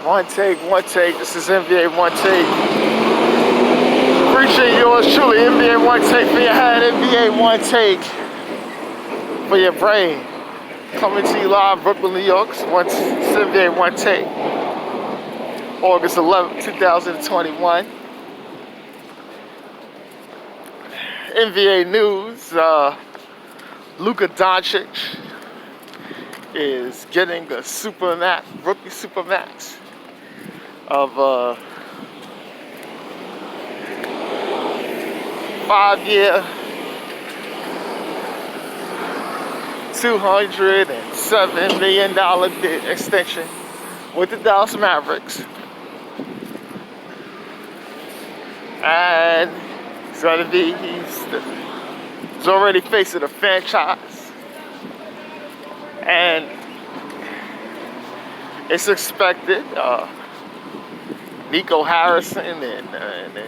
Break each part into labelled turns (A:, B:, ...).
A: One take. This is NBA One Take. Appreciate yours truly. NBA One Take for your head. NBA One Take for your brain. Coming to you live, Brooklyn, New York. It's NBA One Take. August 11th, 2021. NBA news. LUKA is getting a SUPERMAX, rookie SUPERMAX of 5-year, $207 million extension with the Dallas Mavericks. And it's going to be, he's already facing a franchise. And it's expected, Nico Harrison and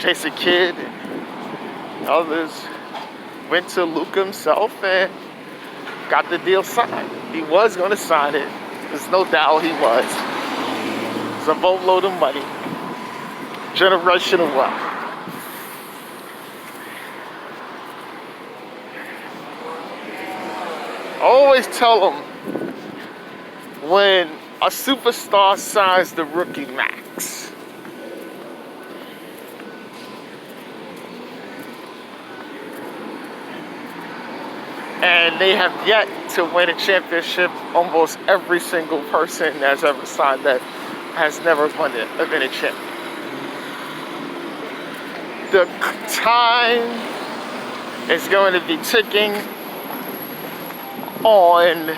A: Jason Kidd and others went to LUKA himself and got the deal signed. He was going to sign it. There's no doubt he was. It's a boatload of money. Generational wealth. I always tell them, when a superstar signs the rookie max, and they have yet to win a championship, almost every single person that's ever signed that has never won a championship. The time is going to be ticking on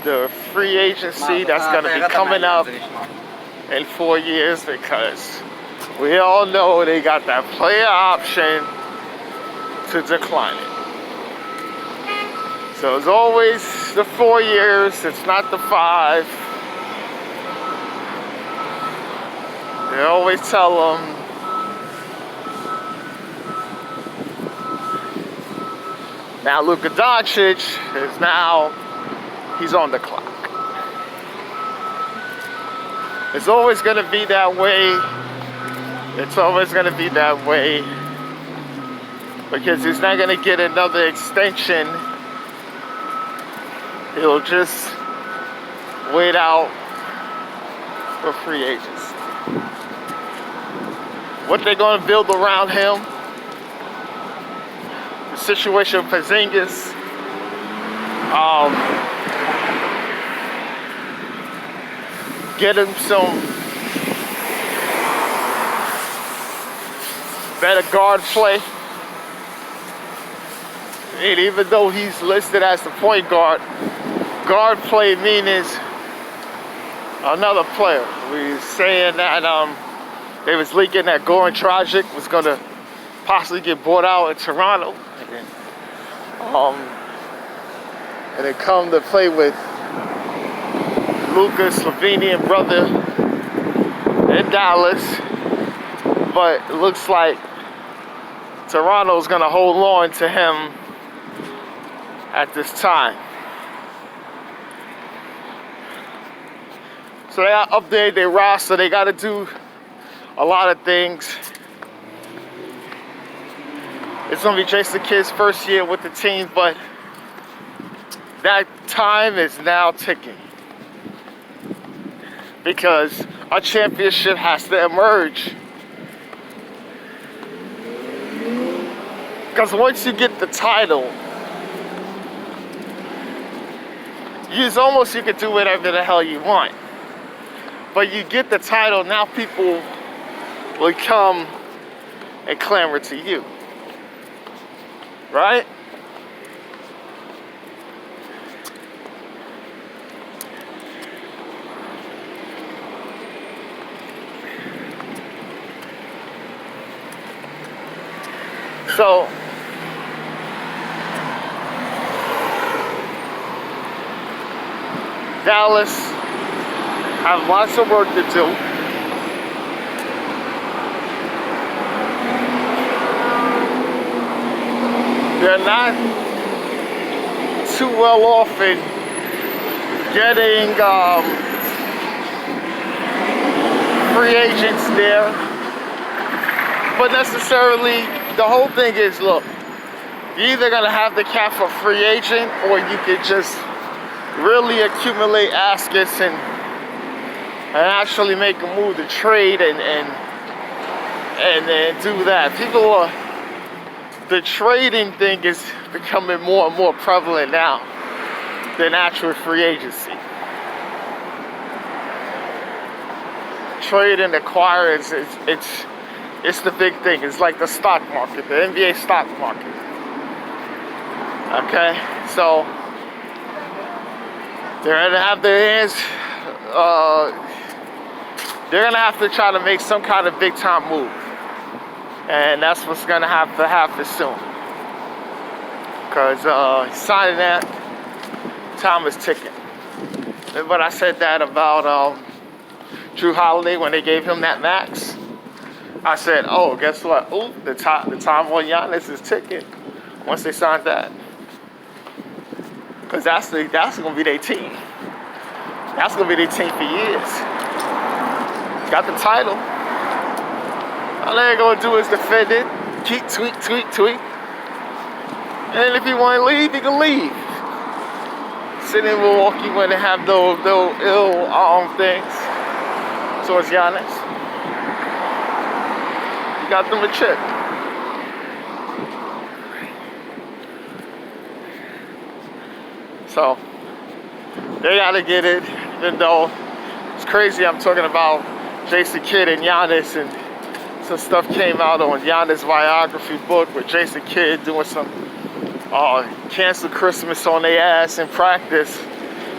A: the free agency that's going to be coming up in 4 years, because we all know they got that player option to decline it. So it's always the 4 years, it's not the 5. They always tell them, now Luka Doncic is now, he's on the clock. It's always going to be that way. It's always going to be that way. Because he's not going to get another extension. He'll just wait out for free agents. What they're going to build around him, situation for Porzingis, get him some better guard play. And even though he's listed as the point guard, guard play means another player. We were saying that they was leaking that Goran Dragic was going to possibly get bought out in Toronto. And it come to play with Luka's Slovenian brother in Dallas, but it looks like Toronto's gonna hold on to him at this time. So they gotta update their roster. They gotta do a lot of things. It's gonna be Jason Kidd's first year with the team, but that time is now ticking, because a championship has to emerge. Because once you get the title, you can do whatever the hell you want. But you get the title, now people will come and clamor to you. Right? So Dallas have lots of work to do. They're not too well off in getting free agents there. But necessarily, the whole thing is, look, you're either gonna have the cap for free agent, or you could just really accumulate assets and actually make a move to trade and do that. People are, the trading thing is becoming more and more prevalent now than actual free agency. Trade and acquire it's the big thing. It's like the stock market, the NBA stock market. Okay, so they're gonna have their hands. They're gonna have to try to make some kind of big time move, and that's what's gonna have to happen soon. Because signing that, time is ticking. But I said that about Drew Holiday when they gave him that max. I said, oh, guess what? Ooh, the time on Giannis is ticking once they signed that. Because that's going to be their team. That's going to be their team for years. Got the title. All they're going to do is defend it, keep tweak. And then if he want to leave, he can leave. Sit in Milwaukee when they have those ill things towards Giannis. You got them a chip. So they gotta get it, even though it's crazy. I'm talking about Jason Kidd and Giannis, and some stuff came out on Giannis' biography book with Jason Kidd doing some cancel Christmas on their ass in practice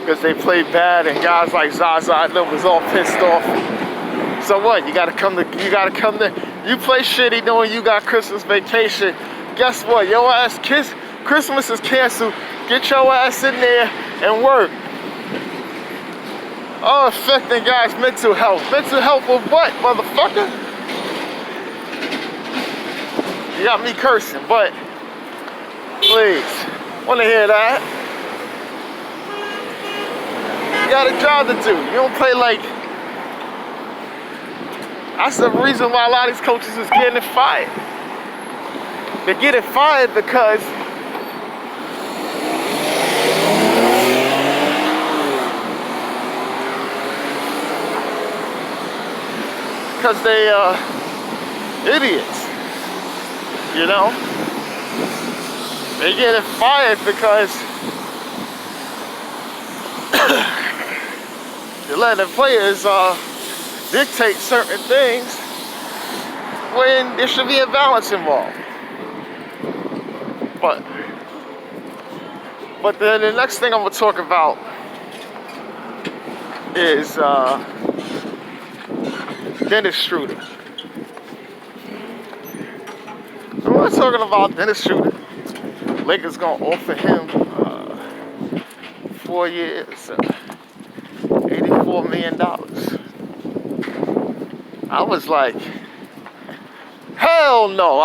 A: because they played bad, and guys like Zaza was all pissed off. So what? You gotta come to. You play shitty knowing you got Christmas vacation. Guess what? Your ass Christmas is canceled. Get your ass in there and work. Oh, affecting guys' mental health. Mental health with what, motherfucker? You got me cursing, but please, wanna hear that? You got a job to do. You don't play like. That's the reason why a lot of these coaches is getting fired. They're getting fired because they idiots, you know? They get fired because they're letting the players dictate certain things when there should be a balance involved. But then the next thing I'm gonna talk about is Dennis Schroeder. So we're talking about Dennis Schroeder. Lakers gonna offer him 4 years, $84 million. I was like, hell no.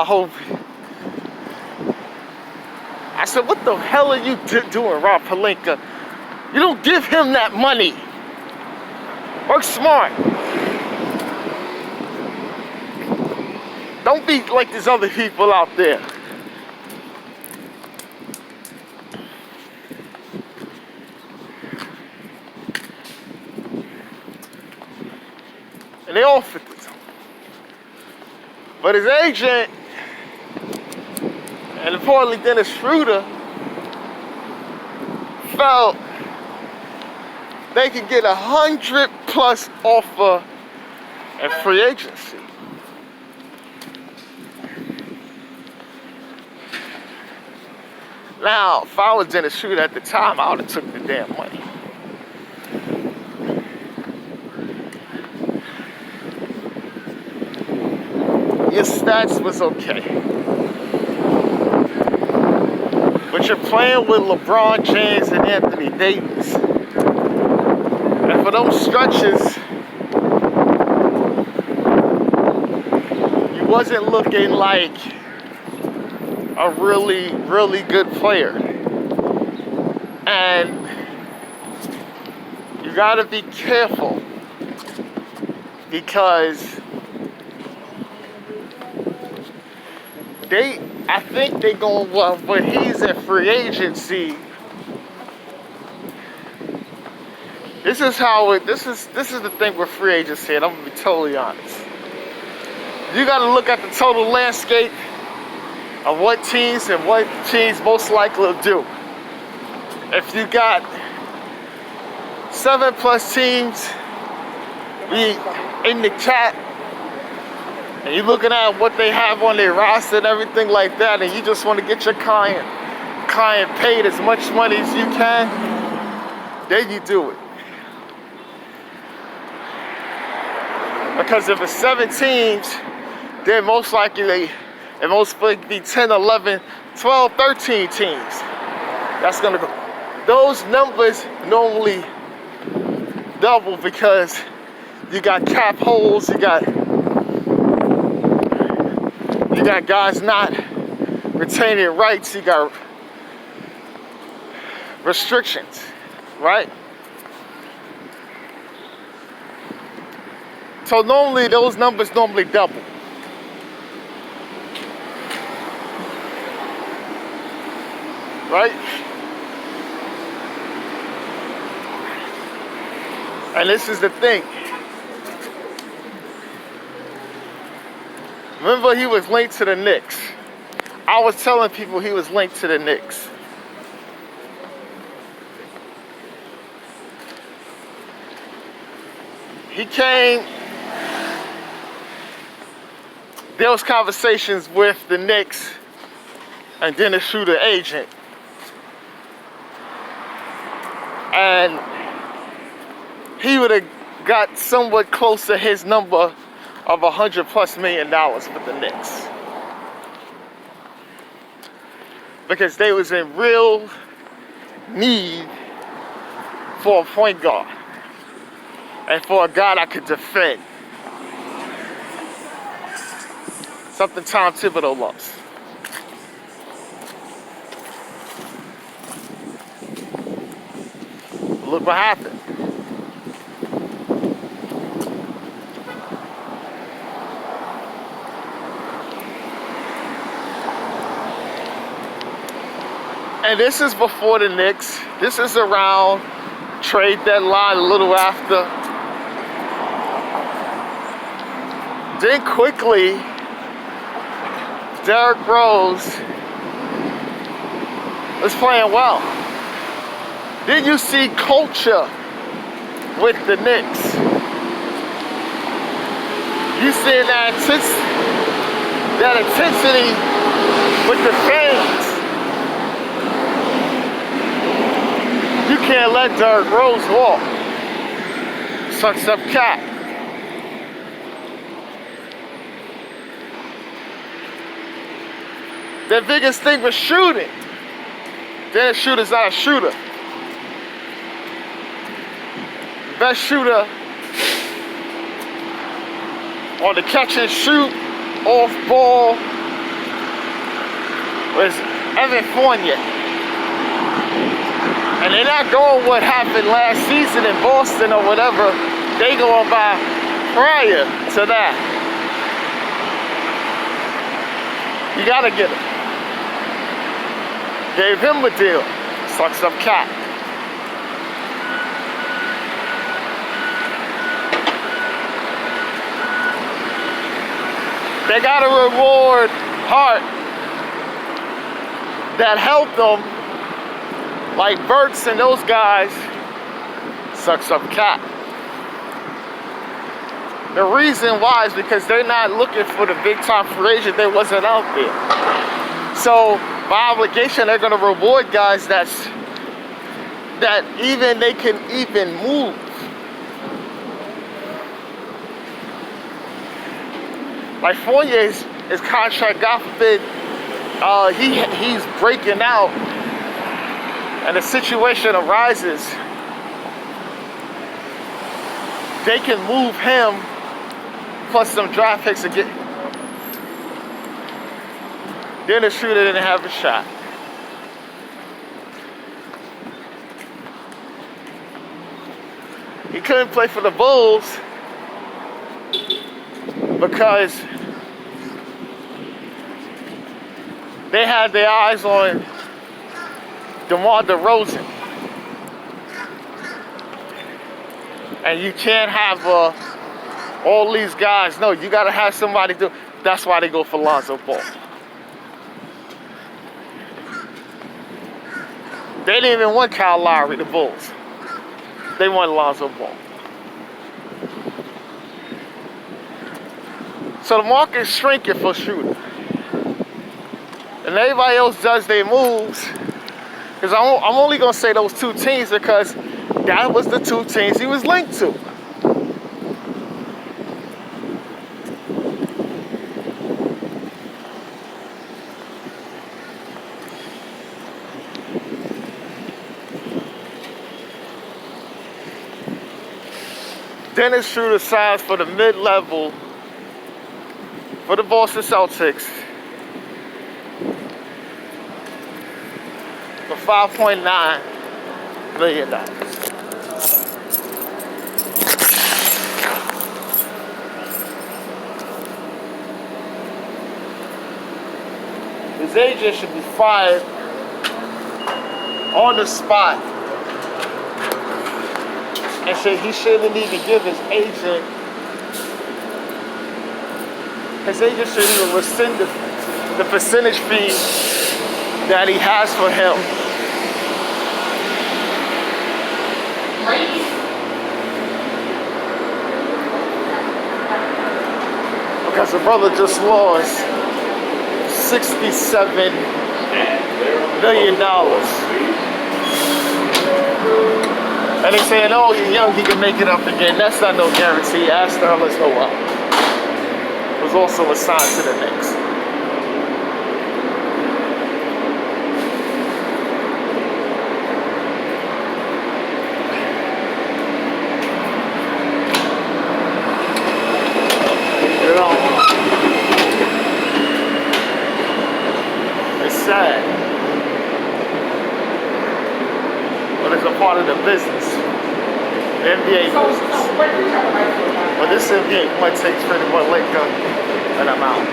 A: I said, what the hell are you doing, Rob Pelinka? You don't give him that money. Work smart. Don't be like these other people out there. And they offered it to him. But his agent, and importantly Dennis Schroeder, felt they could get 100+ offer at free agency. Now, if I was Dennis Schroeder at the time, I would have took the damn money. Your stats was okay. But you're playing with LeBron James and Anthony Davis. And for those stretches, you wasn't looking like a really, really good player. And you gotta be careful because I think they going, well, when he's in free agency, this is the thing with free agency, and I'm gonna be totally honest. You gotta look at the total landscape of what teams most likely will do. If you got 7+ teams in the chat, and you're looking at what they have on their roster and everything like that, and you just want to get your client paid as much money as you can, then you do it. Because if it's 7 teams, then most likely be 10, 11, 12, 13 teams. That's gonna go. Those numbers normally double because you got cap holes, you got guys not retaining rights, you got restrictions, right? So normally those numbers double. Right? And this is the thing. Remember, he was linked to the Knicks. I was telling people he was linked to the Knicks. He came, there was conversations with the Knicks and then the shooter agent. And he would have got somewhat close to his number of $100+ million with the Knicks. Because they was in real need for a point guard. And for a guy that could defend. Something Tom Thibodeau loves. Look what happened. And this is before the Knicks. This is around trade deadline, a little after. Then quickly, Derrick Rose was playing well. Then you see culture with the Knicks. You see that intensity with the fans. You can't let Derrick Rose walk. Sucks up cat. Their biggest thing was shooting. Then a shooter's not a shooter. Best shooter on the catch and shoot, off ball, was Evan Fournier. And they're not going what happened last season in Boston or whatever. They going by prior to that. You gotta get him. Gave him a deal. Sucks up cat. They gotta reward Hart that helped them, like Burks and those guys. Sucks up cat. The reason why is because they're not looking for the big time free agent that wasn't out there. So by obligation, they're gonna reward guys that even they can even move. Like Fournier's his contract, God forbid, he's breaking out, and a situation arises. They can move him plus some draft picks to get. Then the shooter didn't have a shot. He couldn't play for the Bulls because they had their eyes on DeMar DeRozan. And you can't have all these guys. No, you got to have somebody do. That's why they go for Lonzo Ball. They didn't even want Kyle Lowry, the Bulls. They want Lonzo Ball. So the market's shrinking for Schroeder. And everybody else does their moves. Because I'm only going to say those two teams because that was the two teams he was linked to. Dennis Schroeder signs for the mid-level for the Boston Celtics for $5.9 million. His agent should be fired on the spot. And said he shouldn't even give his agent should even rescind the percentage fee that he has for him. Because the brother just lost $67 million. And they saying, oh, you're young, he can make it up again. That's not no guarantee. Ask the Hellers go up. Was also assigned to the Knicks. You know, it's sad. But it's a part of the business. The NBA business. But this NBA Onetake's pretty much LUKA, and I'm out.